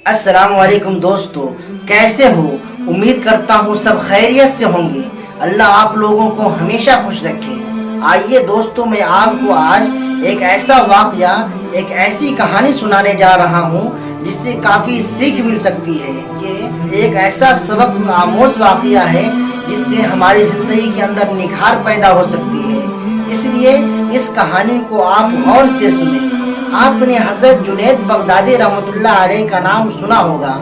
अस्सलाम वालेकुम दोस्तों, कैसे हो? उम्मीद करता हूँ सब खैरियत से होंगे। अल्लाह आप लोगों को हमेशा खुश रखे। आइए दोस्तों, मैं आपको आज एक ऐसा वाक़या, एक ऐसी कहानी सुनाने जा रहा हूँ जिससे काफ़ी सीख मिल सकती है कि एक ऐसा सबक आमोज़ वाक़या है जिससे हमारी ज़िंदगी के अंदर निखार पैदा हो सकती है। इसलिए इस कहानी को आप गौर से सुने। आपने हज़रत जुनैद बगदादी रहमतुल्लाह अलैह का नाम सुना होगा।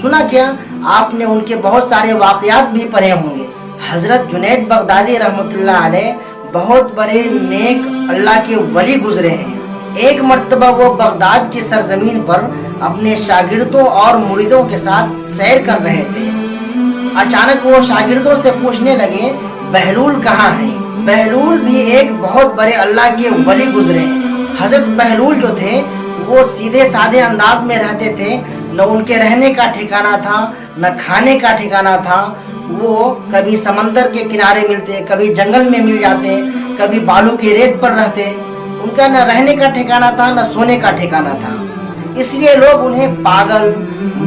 सुना क्या, आपने उनके बहुत सारे वाक़यात भी पढ़े होंगे। हज़रत जुनैद बगदादी रहमतुल्लाह अलैह बहुत बड़े नेक अल्लाह के वली गुजरे हैं। एक मर्तबा वो बगदाद की सरजमीन पर अपने शागिर्दों और मुरीदों के साथ सैर कर रहे थे। अचानक वो शागिर्दों से पूछने लगे, बहलूल कहाँ है? बहलूल भी एक बहुत बड़े अल्लाह के वली गुजरे हैं। हजरत बहलूल जो थे वो सीधे साधे अंदाज में रहते थे। न उनके रहने का ठिकाना था, न खाने का ठिकाना था। वो कभी समंदर के किनारे मिलते, कभी जंगल में मिल जाते, कभी बालू की रेत पर रहते। उनका न रहने का ठिकाना था, न सोने का ठिकाना था। इसलिए लोग उन्हें पागल,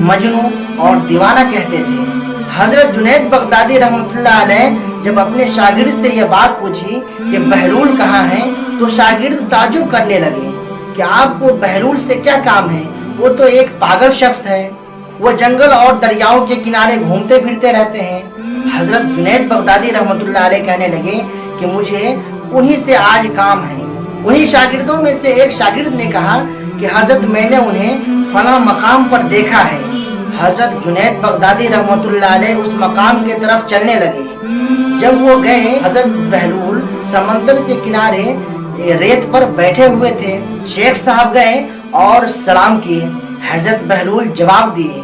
मजनू और दीवाना कहते थे। हजरत जुनैद बगदादी रहमतुल्लाह अलैह जब अपने शागिर्द से यह बात पूछी कि बहलूल कहाँ है, तो शागिर्द ताजुब करने लगे कि आपको बहलूल से क्या काम है? वो तो एक पागल शख्स है। वो जंगल और दरियाओं के किनारे घूमते फिरते रहते हैं। हजरत जुनैद बगदादी रहमतुल्लाह अलैह कहने लगे कि मुझे उन्हीं से आज काम है। उन्हीं शागिर्दों में से एक शागिर्द ने कहा कि हजरत मैंने उन्हें फला मकाम पर देखा है। हजरत जुनैद बगदादी रहमतुल्लाह अलैह उस मकाम के तरफ चलने लगे। जब वो गए, हजरत बहलूल समंदर के किनारे रेत पर बैठे हुए थे। शेख साहब गए और सलाम किए। हजरत बहलूल जवाब दिए।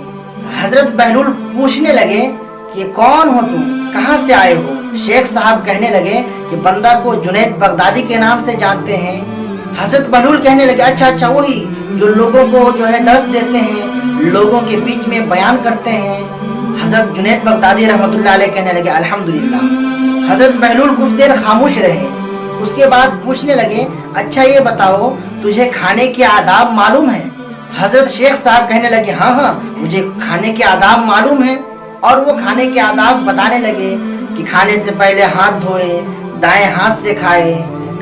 हजरत बहलूल पूछने लगे कि कौन हो तुम, कहाँ से आए हो? शेख साहब कहने लगे कि बंदा को जुनैद बगदादी के नाम से जानते हैं। हजरत बहलूल कहने लगे, अच्छा वही जो लोगों को दर्स देते हैं, लोगों के बीच में बयान करते हैं। हजरत जुनैद बगदादी रहमतुल्लाह अलैह कहने लगे, अल्हम्दुलिल्लाह। हजरत बहलूल कुछ देर खामोश रहे। उसके बाद पूछने लगे, अच्छा ये बताओ तुझे खाने के आदाब मालूम है? हजरत शेख साहब कहने लगे, हाँ मुझे खाने के आदाब मालूम है। और वो खाने के आदाब बताने लगे कि खाने से पहले हाथ धोए, दाएं हाथ से खाए,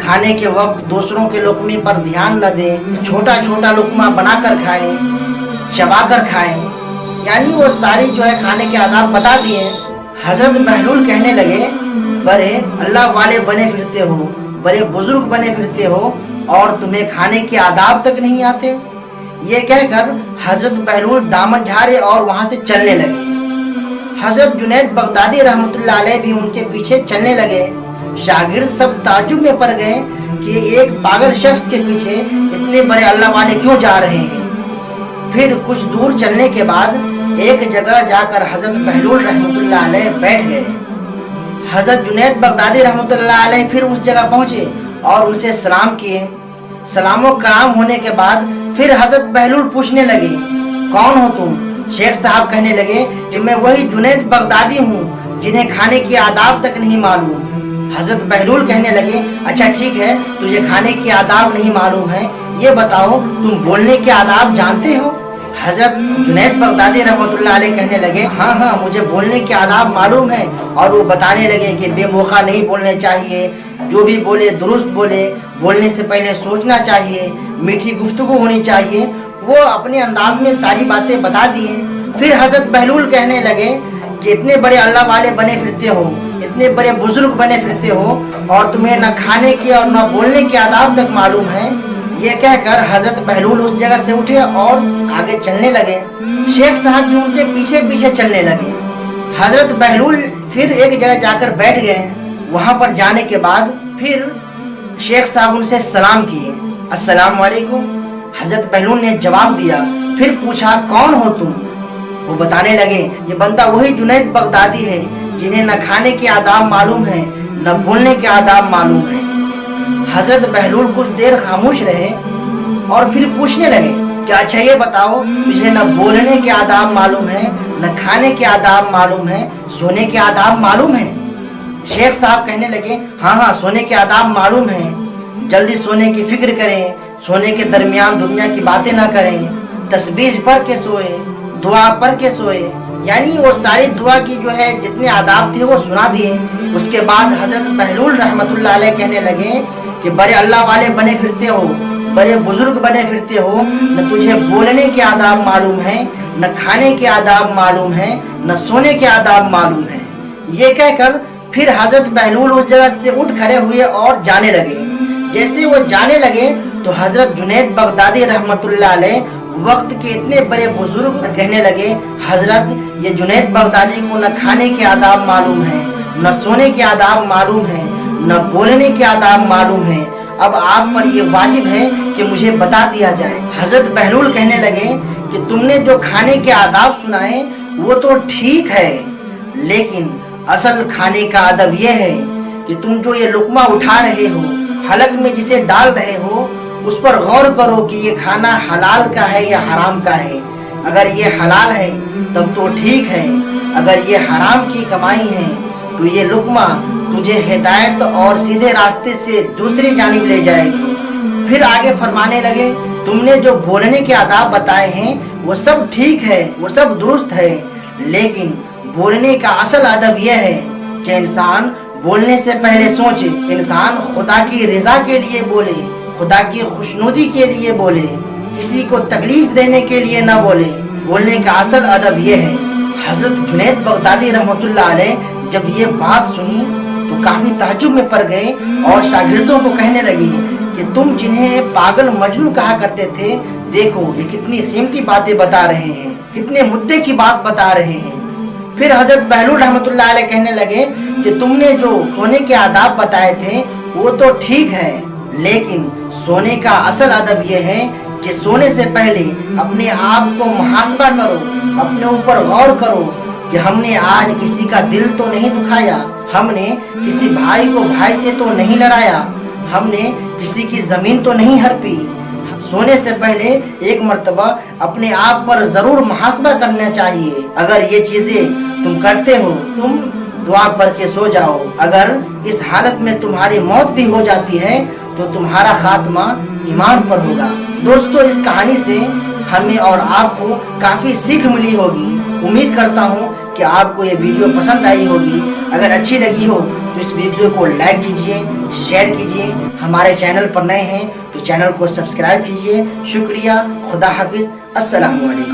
खाने के वक्त दूसरों के लुकमे पर ध्यान न दे, छोटा छोटा लुकमा बनाकर खाए, चबा कर खाए। यानी वो सारी खाने के आदाब बता दिए। हजरत बहलूल कहने लगे, बड़े अल्लाह वाले बने फिरते हो, बड़े बुजुर्ग बने फिरते हो और तुम्हें खाने के आदाब तक नहीं आते? ये कहकर हजरत बहलूल दामन झाड़े और वहां से चलने लगे। हजरत जुनैद बगदादी रहमतुल्लाह अलैह भी उनके पीछे चलने लगे। शागिर्द सब ताजुब में पड़ गए कि एक पागल शख्स के पीछे इतने बड़े अल्लाह वाले क्यों जा रहे हैं। फिर कुछ दूर चलने के बाद एक जगह जाकर हजरत बहलूल रहमतुल्लाह अलैह बैठ गए। हजरत जुनैद बगदादी रहमतुल्लाह अलैह फिर उस जगह पहुंचे और उनसे सलाम किए। सलामो कलाम होने के बाद फिर हजरत बहलूल पूछने लगे, कौन हो तुम? शेख साहब कहने लगे कि मैं वही जुनैद बगदादी हूँ जिन्हें खाने के आदाब तक नहीं मालूम। हजरत बहलूल कहने लगे, अच्छा ठीक है, तुझे खाने के आदाब नहीं मालूम है, ये बताओ तुम बोलने के आदाब जानते हो? हजरत जुनैद बगदादी रहमतुल्लाह अलैह कहने लगे, हाँ मुझे बोलने के आदाब मालूम है। और वो बताने लगे कि बेमौका नहीं बोलने चाहिए, जो भी बोले दुरुस्त बोले, बोलने से पहले सोचना चाहिए, मीठी गुफ्तगू होनी चाहिए। वो अपने अंदाज में सारी बातें बता दिए। फिर हजरत बहलूल कहने लगे कि इतने बड़े अल्लाह वाले बने फिरते हो, इतने बड़े बुजुर्ग बने फिरते हो और तुम्हें न खाने के और न बोलने के आदाब तक मालूम है। ये कहकर हजरत बहलूल उस जगह से उठे और आगे चलने लगे। शेख साहब भी उनके पीछे पीछे चलने लगे। हजरत बहलूल फिर एक जगह जाकर बैठ गए। वहां पर जाने के बाद फिर शेख साहब उनसे सलाम किए, अस्सलाम वालेकुम। हजरत बहलूल ने जवाब दिया। फिर पूछा, कौन हो तुम? वो बताने लगे, ये बंदा वही जुनैद बगदादी है जिन्हें न खाने के आदाब मालूम है, न बोलने के आदाब मालूम है। हजरत बहलूल कुछ देर खामोश रहे और फिर पूछने लगे कि अच्छा ये बताओ तुझे न बोलने के आदाब मालूम है, न खाने के आदाब मालूम है, सोने के आदाब मालूम है? शेख साहब कहने लगे, हाँ सोने के आदाब मालूम है। जल्दी सोने की फिक्र करें, सोने के दरमियान दुनिया की बातें ना करें, तस्बीह पढ़ के सोए, दुआ पढ़ के सोए। यानी वो सारी दुआ की जो है जितने आदाब थे वो सुना दिए। उसके बाद हजरत बहलूल रहमतुल्लाह अलैह कहने लगे कि बड़े अल्लाह वाले बने फिरते हो, बड़े बुजुर्ग बने फिरते हो, न तुझे बोलने के आदाब मालूम है, न खाने के आदाब मालूम है, न सोने के आदाब मालूम है। ये कहकर फिर हजरत बहलूल उस जगह से उठ खड़े हुए और जाने लगे। जैसे वो जाने लगे तो हजरत जुनैद बगदादी रहमतुल्लाह अलैह वक्त के इतने बड़े बुजुर्ग कहने लगे, हजरत ये जुनैद बगदादी को न खाने के आदाब मालूम है, न सोने के आदाब मालूम है, न बोलने के आदाब मालूम है। अब आप पर ये वाजिब है कि मुझे बता दिया जाए। हजरत बहलूल कहने लगे कि तुमने जो खाने के आदाब सुनाए वो तो ठीक है, लेकिन असल खाने का अदब यह है कि तुम जो ये लुकमा उठा रहे हो, हलक में जिसे डाल रहे हो, उस पर गौर करो कि ये खाना हलाल का है या हराम का है। अगर ये हलाल है तब तो ठीक है, अगर ये हराम की कमाई है तो ये लुकमा तुझे हिदायत और सीधे रास्ते से दूसरी जानिब ले जाएगी। फिर आगे फरमाने लगे, तुमने जो बोलने के आदाब बताए हैं वो सब ठीक है, वो सब दुरुस्त है, लेकिन बोलने का असल अदब यह है कि इंसान बोलने से पहले सोचे, इंसान खुदा की रजा के लिए बोले, खुदा की खुशनुदी के लिए बोले, किसी को तकलीफ देने के लिए न बोले। बोलने का असल अदब यह है। हजरत जुनैद बगदादी रहमतुल्लाह अलैह जब ये बात सुनी तो काफी ताज्जुब में पड़ गए और शागिर्दों को कहने लगे कि तुम जिन्हें पागल मजनू कहा करते थे, देखो ये कितनी कीमती बातें बता रहे हैं, कितने मुद्दे की बात बता रहे हैं। फिर हजरत बहलूल रहमतुल्लाह अलैह कहने लगे कि तुमने जो सोने के आदाब बताए थे वो तो ठीक है, लेकिन सोने का असल अदब यह है कि सोने से पहले अपने आप को मुहासबा करो, अपने ऊपर गौर करो कि हमने आज किसी का दिल तो नहीं दुखाया, हमने किसी भाई को भाई से तो नहीं लड़ाया, हमने किसी की जमीन तो नहीं हड़पी। सोने से पहले एक मर्तबा अपने आप पर जरूर मुहासबा करना चाहिए। अगर ये चीजें तुम करते हो, तुम दुआ पढ़ के सो जाओ। अगर इस हालत में तुम्हारी मौत भी हो जाती है तो तुम्हारा खात्मा ईमान पर होगा। दोस्तों, इस कहानी से हमें और आपको काफी सीख मिली होगी। उम्मीद करता हूँ कि आपको ये वीडियो पसंद आई होगी। अगर अच्छी लगी हो तो इस वीडियो को लाइक कीजिए, शेयर कीजिए। हमारे चैनल पर नए हैं तो चैनल को सब्सक्राइब कीजिए। शुक्रिया, खुदा हाफिज, अस्सलामु अलैकुम।